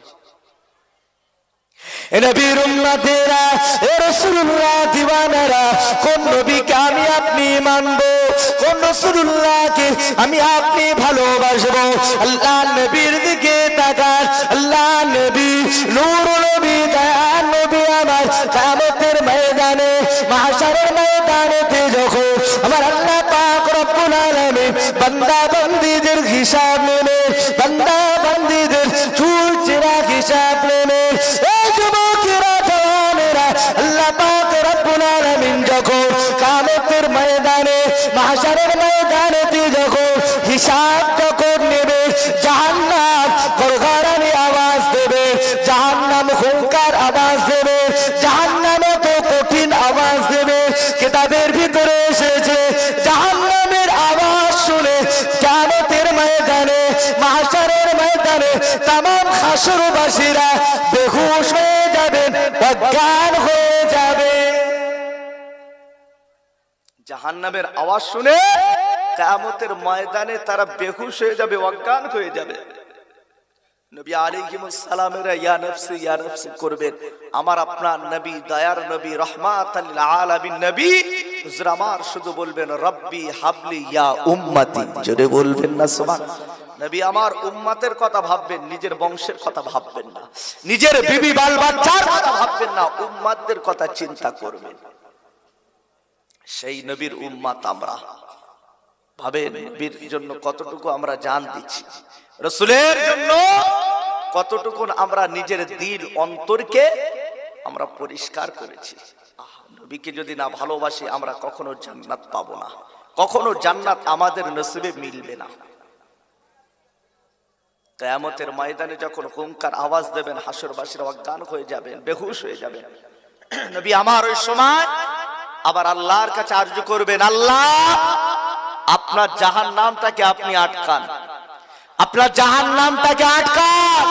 Speaker 2: নবীর উম্মতেরা, এ রাসূলুল্লাহ দিওয়ানারা, কোন নবীকে আমি আপনি মানবো, কোন রাসূলুল্লাহকে আমি আপনি ভালোবাসবো? আল্লাহ নবীর দিকে তাকান, আল্লাহ নবী নূর নবী দয়ার নবী আমার কিয়ামতের ময়দানে মাহশারের ময়দানেতে যখন আমার আল্লাহ পাক রব্বুল আলামিন বান্দা বান্দীদের হিসাব নেবে, বান্দা বান্দীদের চুল চেরা হিসাব নেবে, আল্লাহ পাক রব্বুল আলামিন যখন কিয়ামতের ময়দানে মাহশারের ময়দানেতে যখন হিসাব যখন নেবে, জাহান্নাম গড়গড়ানি আওয়াজ দেবে, জাহান্নাম হুঙ্কার আওয়াজ দেবে, জাহান্নাম তো কঠিন আওয়াজ দেবে। কিতাবের ভিতরে এসেছে জাহান্নামের আওয়াজ শুনে কিয়ামতের ময়দানে মাহশারের ময়দানে तमाम হাসরবাসীরা বেহুশ হয়ে যাবেন, অজ্ঞান হয়ে যাবে।
Speaker 1: জাহান্নামের আওয়াজ শুনে কিয়ামতের ময়দানে তারা বেহুশ হয়ে যাবে, অজ্ঞান হয়ে যাবে। নবী আলাইহিস সালামের ইয়া নফসি করবেন। আমার আপনার নবী, দয়ার নবী, রাহমাতাল লিল আলামিন নবী হুজুর আমার শুধু বলবেন, রব্বি হাবলি ইয়া উম্মতি। জোরে বলবেন না সুবহানাল্লাহ। নবী আমার উম্মতের কথা ভাববেন, নিজের বংশের কথা ভাববেন না, নিজের বিবি বাল বাচ্চার কথা ভাববেন না, উম্মতদের কথা চিন্তা করবেন। সেই নবীর উম্মত আমরা। ভাবেন নবীর জন্য কতটুকু আমরা জান দিচ্ছি, রাসূলের জন্য কতটুকু আমরা নিজের দিল অন্তরকে আমরা পরিষ্কার করেছি। নবীকে যদি না ভালোবাসি আমরা কখনো জান্নাত পাবো না, কখনো জান্নাত আমাদের নসিবে মিলবে না। কিয়ামতের ময়দানে যখন হুঙ্কার আওয়াজ দেবেন, হাসরবাসীরা অজ্ঞান হয়ে যাবেন, বেহুশ হয়ে যাবেন। নবী আমার ওই সময় আবার আল্লাহর কাছে আরজু করবেন, আল্লাহ আপনার জাহান্নামটাকে আপনি আটকান, আপনার জাহান্নামটাকে আটকান।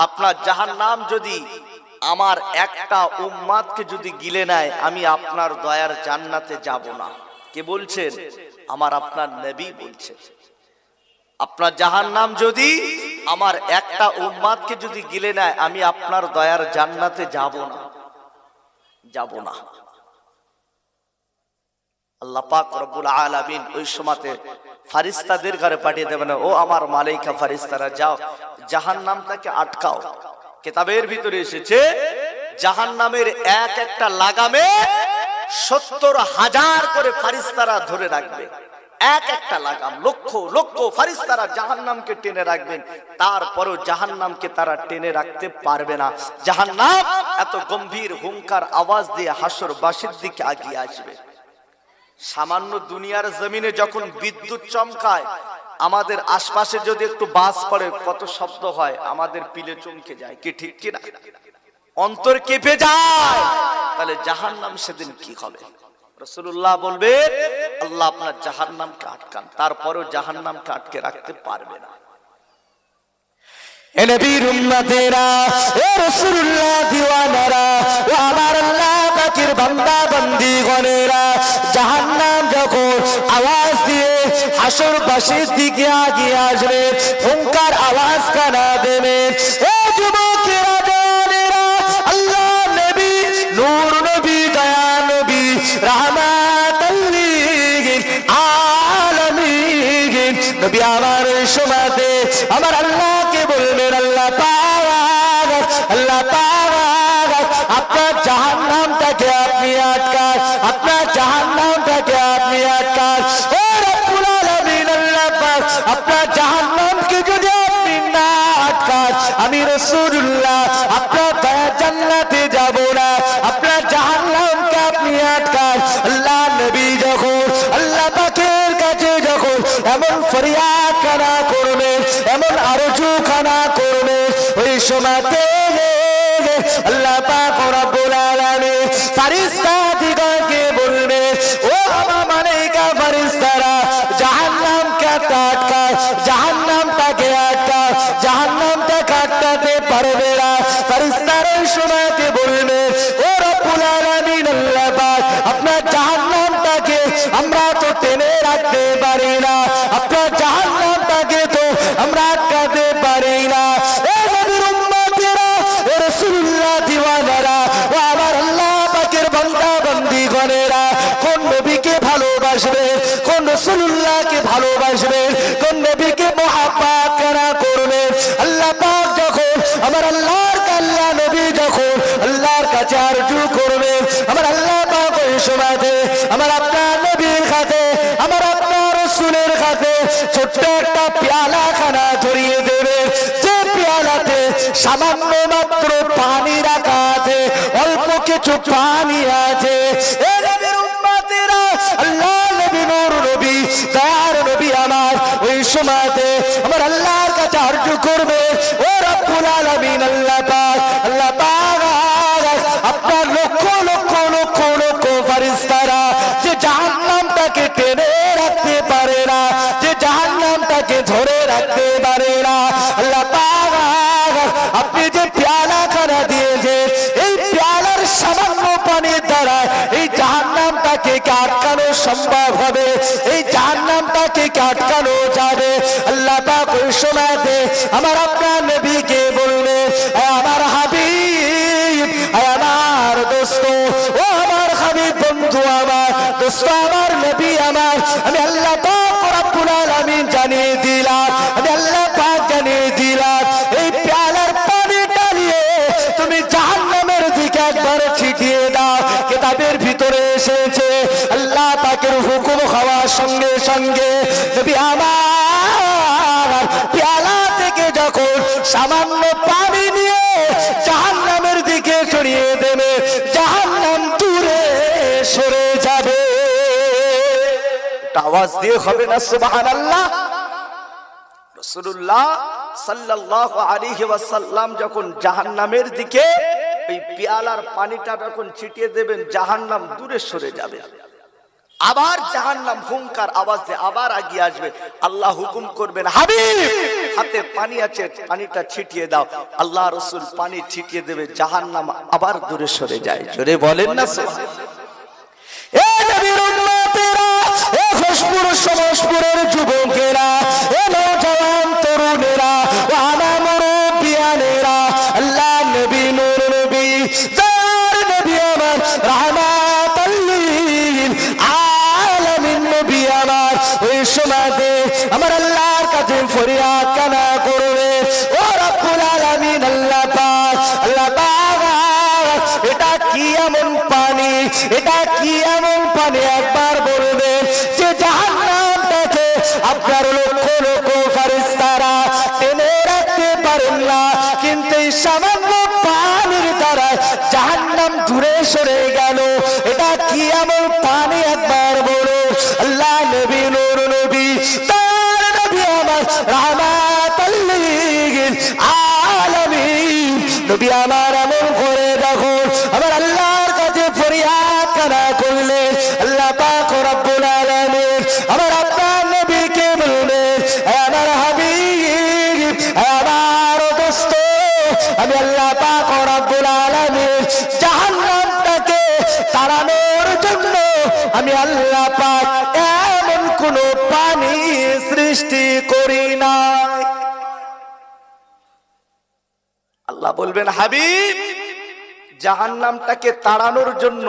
Speaker 1: আপনার জাহান্নাম যদি আমার একটা উম্মাতকে যদি গিলে নেয়, আমি আপনার দয়ার জান্নাতে যাব না। কে বলছেন? আমার আপনার নবী বলছেন। আপনার জাহান্নাম যদি আমার একটা উম্মাতকে যদি গিলে নেয়, আমি আপনার দয়ার জান্নাতে যাব না, যাব না। আল্লাহ পাক রব্বুল আলামিন ওই সময়তে ফেরেশতাদের ঘরে পাঠিয়ে দেবেন, ও আমার মালাইকা ফেরেশতারা যাও জাহান্নামটাকে আটকাও। কিতাবের ভিতরে এসেছে জাহান্নামের এক একটা লাগামে 70,000 করে ফেরেশতারা ধরে রাখবে। এক একটা লাগাম লক্ষ লক্ষ ফেরেশতারা জাহান্নামকে টেনে রাখবেন, তারপরও জাহান্নামকে তারা টেনে রাখতে পারবে না। জাহান্নাম এত গম্ভীর হুঙ্কার আওয়াজ দিয়ে হাসরবাসীর দিকে এগিয়ে আসবে। সামান্য দুনিয়ার জমিনে যখন বিদ্যুৎ চমকায়, আমাদের আশপাশে যদি একটু বাস পড়ে কত শব্দ হয়, আমাদের পিলে চমকে যায়, কি ঠিক কিনা? অন্তর কেঁপে যায়। তাহলে জাহান্নাম সেদিন কি হবে? রাসূলুল্লাহ বলবে, আল্লাহ আপনার জাহান্নামকে আটকান, তারপরেও জাহান্নামকে আটকে রাখতে পারবে না।
Speaker 2: এ নবীর উম্মতেরা, এ রাসূলুল্লাহ দিওয়ানারা, ও আমার আল্লাহ পাকের বান্দা বান্দীগণেরা, জাহান্নাম যখন আওয়াজ দিয়ে হাসরবাসীর দিকে এগিয়ে আসবে, হুঙ্কার আওয়াজ কানা দেবে, এ যুবকেরা জানেরা, আল্লাহ নবী নূর নবী দয়া নবী রাহমাতাল লিল আলামিন নবী আমার সময়তে আমার আল্লাহকে বলবেন, আল্লাহ পাক, আল্লাহ পাক, আপনার জাহান্নামটাকে আপনি আটকান, আপনার জাহান্নামটাকে আপনি আটকান। ও রব্বুল আলামিন, আল্লাহ পাক আপনার জাহান্নামকে যদি আপনি না আটকান, আমি রাসূলুল্লাহ আপনার দয়া জান্নাতে যাব না। আপনার জাহান্নামকে আপনি আটকান। আল্লাহ নবী যখন আল্লাহ পাকের কাছে যখন এমন ফরিয়াদ কানা করবে, এমন আরজু কানা করবে, ওই সময়তে আল্লাহ পাক রব্বুল আলামিন ফেরেশতাদিগকে বলবে, ও আমার মালায়েকা ফেরেশতারা, জাহান্নামকে আটকা, জাহান্নামটাকে আটকা, জাহান্নামটাকে আটকাতে পারবে না। ফেরেশতারা ওই সময়তে বলবে, ও রব্বুল আলামিন আল্লাহ পাক আপনার জাহান্নামটাকে আমরা তো টেনে রাখতে পারি না, আপনার জাহান্নামটাকে তো আমরা আটকাতে পারি না। এ নবীর উম্মতেরা, এ রাসূলুল্লাহ দিওয়ানারা, ও আমার আল্লাহ পাকের বান্দা বান্দীগণেরা, কোন নবীকে ভালোবাসবে, কোন রাসূলুল্লাহকে ভালোবাসবে, কোন নবীকে মুহাব্বত করা করবে? আল্লাহ পাক যখন আমার আল্লাহর কাল্লা নবী যখন আল্লাহর কাছে আরজু করবে, আমার আল্লাহ পাক ওই সময়তে আমার আপনার নবীর হাতে, আমার আপনার রাসূলের হাতে ছোট্ট একটা পেয়ালা খানা ধরিয়ে দেবে, যে পেয়ালাতে সামান্য মাত্র পানি রাখা আছে, অল্প কিছু পানি আছে। এ নবীর উম্মতেরা, আল্লাহ নবী নূর নবী দয়ার নবী আমার ওই সময়তে আমার আল্লাহর কাছে আরজু করবে, ও রব্বুল আলামিন আল্লাহ পাক, আল্লাহ পাক আপনার লক্ষ লক্ষ লক্ষ লক্ষ ফেরেশতারা যে জাহান্নামটাকে টেনে রাখতে পারে না, যে জাহান্নামটাকে ধরে রাখতে পারে না, আল্লাহ পাক আপনি যে পেয়ালা খানা দিয়েছে, এই পেয়ালার সামান্য পানির দ্বারা এই জাহান্নামটাকে আটকানো সম্ভব হবে, এই জাহান্নামটাকে আটকানো যাবে। আল্লাহ পাক ওই সময়তে আমার আপনার নবীকে বলবে, আমার হাবিব, আমার দোস্ত, ও আমার হাবিব বন্ধু, আমার দোস্ত, আমার নবী আমার, আমি আল্লাহ পাক রব্বুল আলামিন জানিয়ে দিলাম, আমি আল্লাহ পাক জানিয়ে দিলাম, এই পেয়ালার পানি ডালিয়ে তুমি জাহান্নামের দিকে একবার ছিটিয়ে দাও। কিতাবের ভিতরে এসেছে আল্লাহ পাকের হুকুম হওয়ার সঙ্গে সঙ্গে নবী আমার পেয়ালা থেকে যখন সামান্য পানি নিয়ে জাহান্নামের দিকে ছড়িয়ে দেবে, জাহান্নাম দূরে সরে যাবে।
Speaker 1: আওয়াজ দিয়ে হবে না সুবহানাল্লাহ? রাসূলুল্লাহ সাল্লাল্লাহু আলাইহি ওয়াসাল্লাম যখন জাহান্নামের দিকে এই পেয়ালার পানিটা যখন ছিটিয়ে দেবেন, জাহান্নাম দূরে সরে যাবে। আবার জাহান্নাম হুঙ্কার আওয়াজ দিয়ে আবার আগিয়ে আসবে। আল্লাহ হুকুম করবেন, হাবিব হাতে পানি আছে, পানিটা ছিটিয়ে দাও। আল্লাহ রাসূল পানি ছিটিয়ে দেবে, জাহান্নাম আবার দূরে সরে যায়। জোরে বলেন না সুবহানাল্লাহ?
Speaker 2: এ নবীর উম্মতেরা, এ ঘোষপুর সমাজপুরের যুবকেরা, এ নওজওয়ান তরুণেরা, ও আমার মুরব্বিয়ানেরা, আল্লাহ নবী নূর নবী যার নবী আমার রাহমাতাল লিল আলামিন নবী আমার, ওই সময়তে আমার আল্লাহর কাছে ফরিয়াদ কানা করবে, ও রব্বুল আলামিন আল্লাহ পাক, আল্লাহ পাক এটা কি এমন পানি, এটা কি এমন পানি একবার বলবে যে জাহান্নামটাকে আপনার লক্ষ লক্ষ ফেরেশতারা টেনে রাখতে পারেন না, কিন্তু এই সামান্য পানির দ্বারা জাহান্নাম দূরে সরে গেল। এটা কি এমন পানি একবার বলো। আল্লাহ নবী নূর নবী তার নবী আমার রাহমাতাল লিল আলামিন নবী আমার এমন করে দেখো আমার আল্লাহর কাছে ফরিয়াদ কানা করলেন। আল্লাহ পাক রব্বুল আলামিন আমার আপনার নবীকে বললেন, আমার হাবিব, আমার দোস্ত, আমি আল্লাহ পাক রব্বুল আলামিন জাহান্নামটাকে তাড়ানোর জন্য আমি আল্লাহ পাক এমন কোন পানি সৃষ্টি করি নাই।
Speaker 1: আল্লাহ বলবেন, হাবিব জাহান্নামটাকে তাড়ানোর জন্য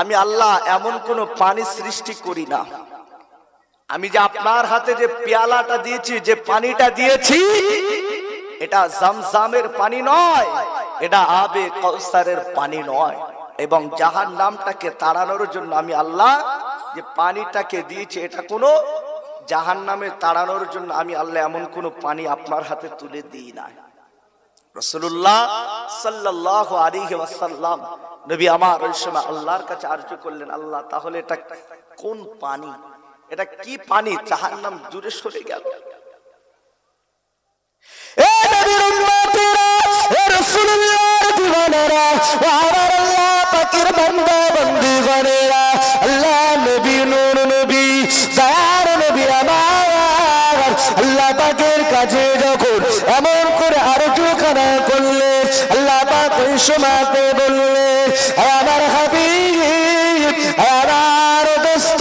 Speaker 1: আমি আল্লাহ এমন কোন পানি সৃষ্টি করি না। আমি যে আপনার হাতে যে পেয়ালাটা দিয়েছি, যে পানিটা দিয়েছি, এটা জামজামের পানি নয়, এটা আবে কাউসারের পানি নয়। এবং জাহান্নামটাকে তাড়ানোর জন্য আমি আল্লাহ যে পানিটাকে দিয়েছি, এটা কোনো জাহান্নামে তাড়ানোর জন্য আমি আল্লাহ এমন কোন পানি আপনার হাতে তুলে দিই না। রাসূলুল্লাহ সাল্লাল্লাহু আলাইহি ওয়াসাল্লাম নবী আমার ওই সময় আল্লাহর কাছে আরজু করলেন, আল্লাহ তাহলে এটা কোন পানি, এটা কি পানি জাহান্নাম দূরে সরে গেল?
Speaker 2: এ নবীর উম্মতেরা, এ রাসূলুল্লাহর দিওয়ানারা, ও আমার আল্লাহ পাকের বান্দা বান্দীগণেরা, আল্লাহ নবী নূর নবী যার নবী আমার আল্লাহ পাকের কাছে যখন এমন করে আরজু কানা করলেন, আল্লাহ পাক ওই সময়তে বললেন, আমার হাবিব, আমার দোস্ত,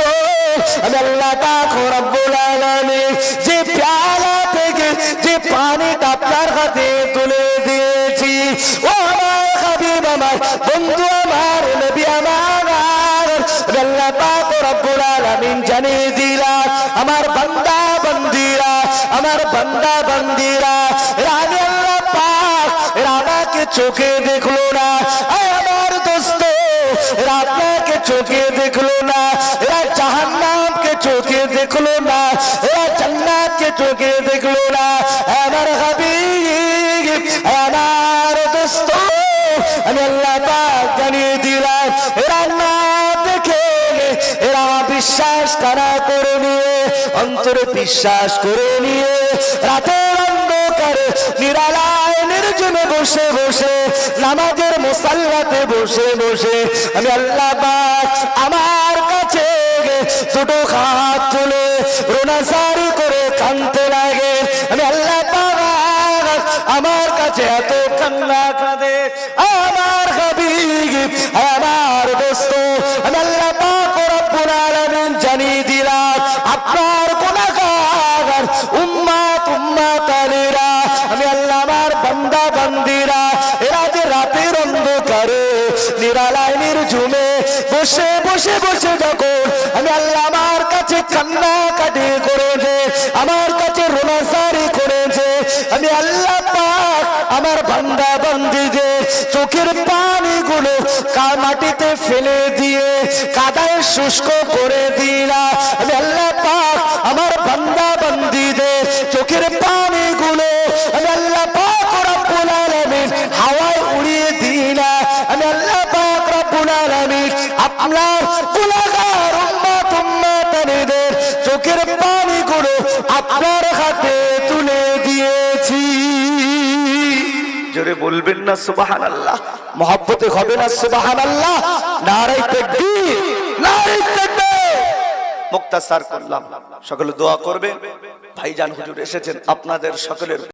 Speaker 2: আমি আল্লাহ পাক রব্বুল আলামিন যে পেয়ালা থেকে যে পানিটা আপনার হাতে তুলে দিয়েছি, ও আমার হাবিব, আমার বন্ধু, আমার নবী আমার, আল্লাহ পাক রব্বুল আলামিন জানিয়ে দিলাম আমার বান্দা বান্দীরা, আমার বান্দা বান্দীরা, রানী আল্লাহ পাক রানাকে চোখে দেখলো না, আমার দোস্ত আপনাকে চোখে দেখলো না, এরা জাহান্নামকে চোখে দেখলো না, এরা জান্নাতকে চোখে দেখলো না। আমার হাবিব, আমার দোস্ত, আমি আল্লাহ পাক জানিয়ে দিলাম এরা না দেখে এরা বিশ্বাস করা করে নিয়ে, অন্তরে বিশ্বাস করে নিয়ে, রাতের অন্ধকারে নিরালায় নির্জনে বসে বসে, নামাজের মুসাল্লাতে বসে বসে আমি আল্লাহ পাক আমার কাছে দুটো হাত তুলে রোনাসারি করে কাঁদতে লাগে। আমি আল্লাহ পাক আমার কাছে এত কান্না কাঁদে, আমার হাবিব, আমার দোস্ত, আমি আল্লাহ পাক রব্বুল আলামিন জানিয়ে দিলাম আপনার গুনাহগার উম্মত উম্মতানেরা, আমি আল্লাহ আমার বান্দা বান্দীরা, এরা যে রাতের অন্ধকারে নিরালায় নির্ঝুমে বসে বসে বসে যখন আমি আল্লাহ আমার কাছে কান্না কাটি করেছে, আমার কাছে রোনাসারি করেছে, আমি আল্লাহ পাক আমার বান্দা বান্দীদের চোখের পানিগুলো মাটিতে ফেলে দিয়ে কাদায় শুষ্ক করে দিলাম। আমি আল্লাহ পাক আমার বান্দা বান্দীদের চোখের পানিগুলো আমি আল্লাহ পাক রব্বুল আলামিন হাওয়ায় উড়িয়ে দিলাম। আমি আল্লাহ পাক রব্বুল আলামিন আপনার গুনাহগার উম্মত উম্মতানিদের আপনার হাতে তুলে দিয়েছি।
Speaker 1: জোরে বলবেন না সুবহানাল্লাহ?
Speaker 2: মহব্বতে হবে না সুবহানাল্লাহ? নারে তাকবীর, নারে তাকবীর।
Speaker 1: মুক্তাসার করলাম, সকলে দোয়া করবেন। ভাইজান হুজুর এসেছেন, আপনাদের সকলের